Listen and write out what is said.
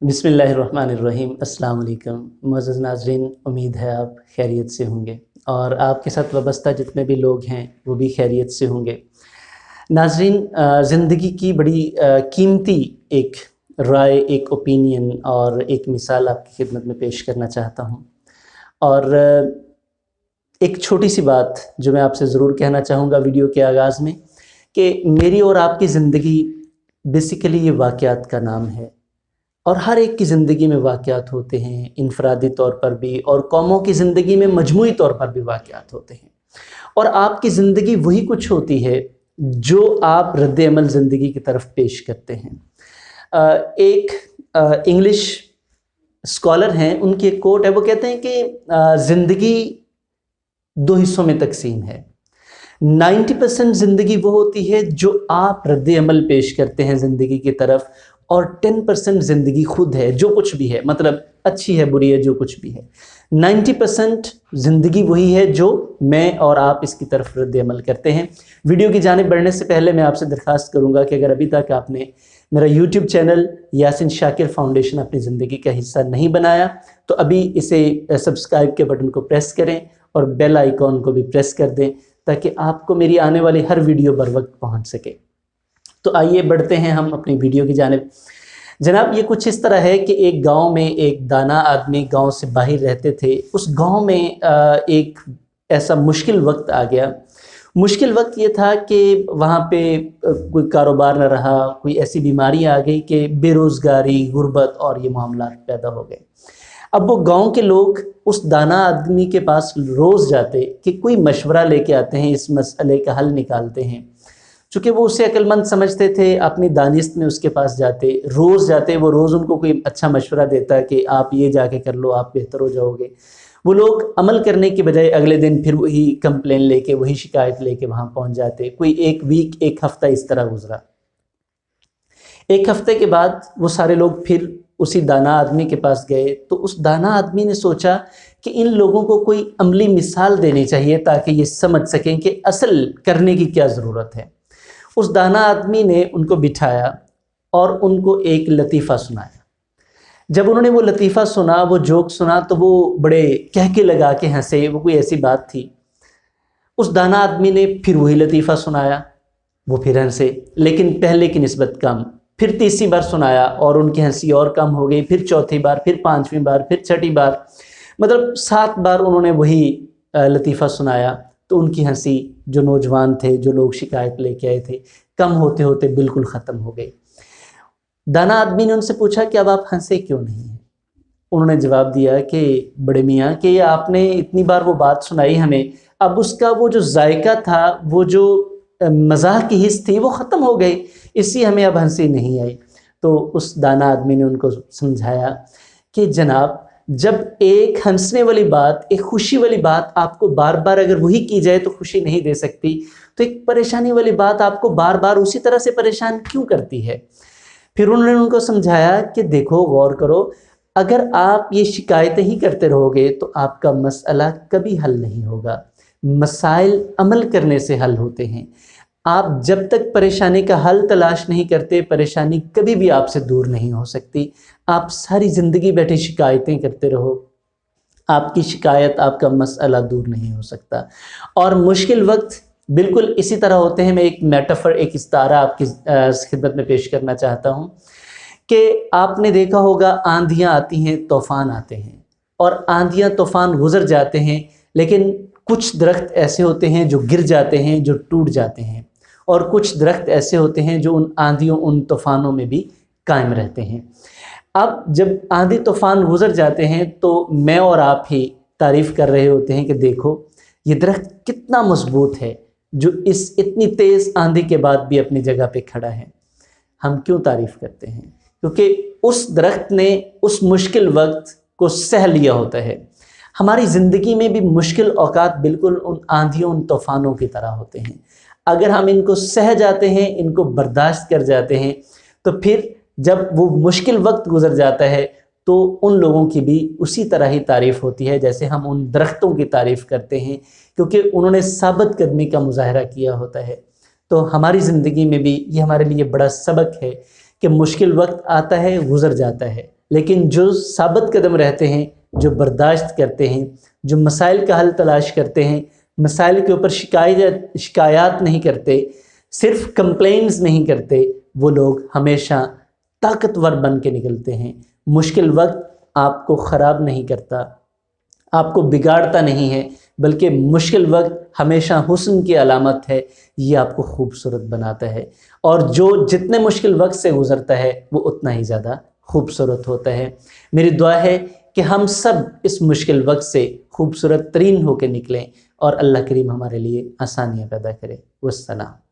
बिस्मिल्लाहिर्रहमानिर्रहीम। अस्सलाम वालेकुम मुअज़्ज़ज़ नाज़रीन, उम्मीद है आप खैरियत से होंगे और आपके साथ वाबस्ता जितने भी लोग हैं वो भी खैरियत से होंगे। नाज़रीन, ज़िंदगी की बड़ी कीमती एक राय, एक ओपिनियन और एक मिसाल आपकी खिदमत में पेश करना चाहता हूँ। और एक छोटी सी बात जो मैं आपसे ज़रूर कहना चाहूँगा वीडियो के आगाज़ में, कि मेरी और आपकी ज़िंदगी बेसिकली ये वाक़यात का नाम है और हर एक की ज़िंदगी में वाक़यात होते हैं, इनफ़रादी तौर पर भी, और कौमों की ज़िंदगी में मजमूई तौर पर भी वाक़यात होते हैं। और आपकी ज़िंदगी वही कुछ होती है जो आप रद्द-ए-अमल ज़िंदगी की तरफ पेश करते हैं। एक इंग्लिश स्कॉलर हैं, उनकी एक कोट है, वो कहते हैं कि ज़िंदगी दो हिस्सों में तकसीम है। 90% ज़िंदगी वो होती है जो आप रद्द-ए-अमल पेश करते हैं ज़िंदगी की तरफ, और 10% ज़िंदगी खुद है, जो कुछ भी है, मतलब अच्छी है बुरी है जो कुछ भी है। 90% ज़िंदगी वही है जो मैं और आप इसकी तरफ रद्द-ए-अमल करते हैं। वीडियो की जानिब बढ़ने से पहले मैं आपसे दरख्वास्त करूंगा कि अगर अभी तक आपने मेरा YouTube channel Yasin Shakir foundation अपनी ज़िंदगी का हिस्सा नहीं बनाया तो अभी इसे सब्सक्राइब के बटन को प्रेस करें और बेल आइकॉन को भी प्रेस कर दें ताकि आपको मेरी आने वाली हर वीडियो बर वक्त पहुँच सके। तो आइए बढ़ते हैं हम अपनी वीडियो की जानिब। जनाब, ये कुछ इस तरह है कि एक गांव में एक दाना आदमी गांव से बाहर रहते थे। उस गांव में एक ऐसा मुश्किल वक्त आ गया। मुश्किल वक्त ये था कि वहाँ पे कोई कारोबार न रहा, कोई ऐसी बीमारी आ गई कि बेरोज़गारी, गुर्बत और ये मामलात पैदा हो गए। अब वो गांव के लोग उस दाना आदमी के पास रोज़ जाते कि कोई मशवरा लेके आते हैं, इस मसले का हल निकालते हैं। चूँकि वो उसे अक्लमंद समझते थे, अपनी दानिस्त में उसके पास जाते, रोज़ जाते, वो रोज़ उनको कोई अच्छा मशवरा देता कि आप ये जाके कर लो, आप बेहतर हो जाओगे। वो लोग अमल करने के बजाय अगले दिन फिर वही कंप्लेन लेके, वही शिकायत लेके वहाँ पहुँच जाते। कोई एक हफ़्ता इस तरह गुजरा। एक हफ़्ते के बाद वो सारे लोग फिर उसी दाना आदमी के पास गए तो उस दाना आदमी ने सोचा कि इन लोगों को कोई अमली मिसाल देनी चाहिए ताकि ये समझ सकें कि असल करने की क्या ज़रूरत है। उस दाना आदमी ने उनको बिठाया और उनको एक लतीफ़ा सुनाया। जब उन्होंने वो लतीफ़ा सुना, वो जोक सुना, तो वो बड़े कहके लगा के हंसे। वो कोई ऐसी बात थी। उस दाना आदमी ने फिर वही लतीफ़ा सुनाया, वो फिर हंसे, लेकिन पहले की निस्बत कम। फिर तीसरी बार सुनाया और उनकी हंसी और कम हो गई। फिर चौथी बार, फिर पाँचवीं बार, फिर छठी बार, मतलब 7 बार उन्होंने वही लतीफ़ा सुनाया तो उनकी हंसी, जो नौजवान थे, जो लोग शिकायत लेके आए थे, कम होते होते बिल्कुल ख़त्म हो गई। दाना आदमी ने उनसे पूछा कि अब आप हंसे क्यों नहीं हैं? उन्होंने जवाब दिया कि बड़े मियाँ, कि आपने इतनी बार वो बात सुनाई हमें, अब उसका वो जो जायका था, वो जो मज़ाक की हिस्स थी, वो ख़त्म हो गई, इसलिए हमें अब हंसी नहीं आई। तो उस दाना आदमी ने उनको समझाया कि जनाब, जब एक हंसने वाली बात, एक खुशी वाली बात आपको बार बार अगर वही की जाए तो खुशी नहीं दे सकती, तो एक परेशानी वाली बात आपको बार बार उसी तरह से परेशान क्यों करती है? फिर उन्होंने उनको समझाया कि देखो, गौर करो, अगर आप ये शिकायतें ही करते रहोगे तो आपका मसला कभी हल नहीं होगा। मसाइल अमल करने से हल होते हैं। आप जब तक परेशानी का हल तलाश नहीं करते, परेशानी कभी भी आपसे दूर नहीं हो सकती। आप सारी ज़िंदगी बैठे शिकायतें करते रहो, आपकी शिकायत, आपका मसला दूर नहीं हो सकता। और मुश्किल वक्त बिल्कुल इसी तरह होते हैं। मैं एक मेटाफर, एक इस्तारा आपकी खिदमत में पेश करना चाहता हूँ कि आपने देखा होगा, आंधियाँ आती हैं, तूफ़ान आते हैं, और आंधियाँ तूफ़ान गुज़र जाते हैं, लेकिन कुछ दरख्त ऐसे होते हैं जो गिर जाते हैं, जो टूट जाते हैं, और कुछ दरख्त ऐसे होते हैं जो उन आंधियों, उन तूफ़ानों में भी कायम रहते हैं। अब जब आंधी तूफ़ान गुज़र जाते हैं तो मैं और आप ही तारीफ़ कर रहे होते हैं कि देखो, ये दरख्त कितना मजबूत है जो इस इतनी तेज़ आंधी के बाद भी अपनी जगह पे खड़ा है। हम क्यों तारीफ़ करते हैं? क्योंकि उस दरख्त ने उस मुश्किल वक्त को सह लिया होता है। हमारी ज़िंदगी में भी मुश्किल औक़ात बिल्कुल उन आंधियों, उन तूफ़ानों की तरह होते हैं। अगर हम इनको सह जाते हैं, इनको बर्दाश्त कर जाते हैं, तो फिर जब वो मुश्किल वक्त गुज़र जाता है तो उन लोगों की भी उसी तरह ही तारीफ़ होती है जैसे हम उन दरख्तों की तारीफ़ करते हैं, क्योंकि उन्होंने साबित कदमी का मुज़ाहरा किया होता है। तो हमारी ज़िंदगी में भी ये हमारे लिए बड़ा सबक है कि मुश्किल वक्त आता है, गुज़र जाता है, لیکن جو ثابت قدم رہتے ہیں، جو برداشت کرتے ہیں، جو مسائل کا حل تلاش کرتے ہیں، مسائل کے اوپر شکایات نہیں کرتے، صرف کمپلینز نہیں کرتے، وہ لوگ ہمیشہ طاقتور بن کے نکلتے ہیں۔ مشکل وقت آپ کو خراب نہیں کرتا، آپ کو بگاڑتا نہیں ہے، بلکہ مشکل وقت ہمیشہ حسن کی علامت ہے، یہ آپ کو خوبصورت بناتا ہے، اور جو جتنے مشکل وقت سے گزرتا ہے وہ اتنا ہی زیادہ خوبصورت ہوتا ہے۔ میری دعا ہے کہ ہم سب اس مشکل وقت سے خوبصورت ترین ہو کے نکلیں، اور اللہ کریم ہمارے لیے آسانیاں پیدا کرے۔ والسلام۔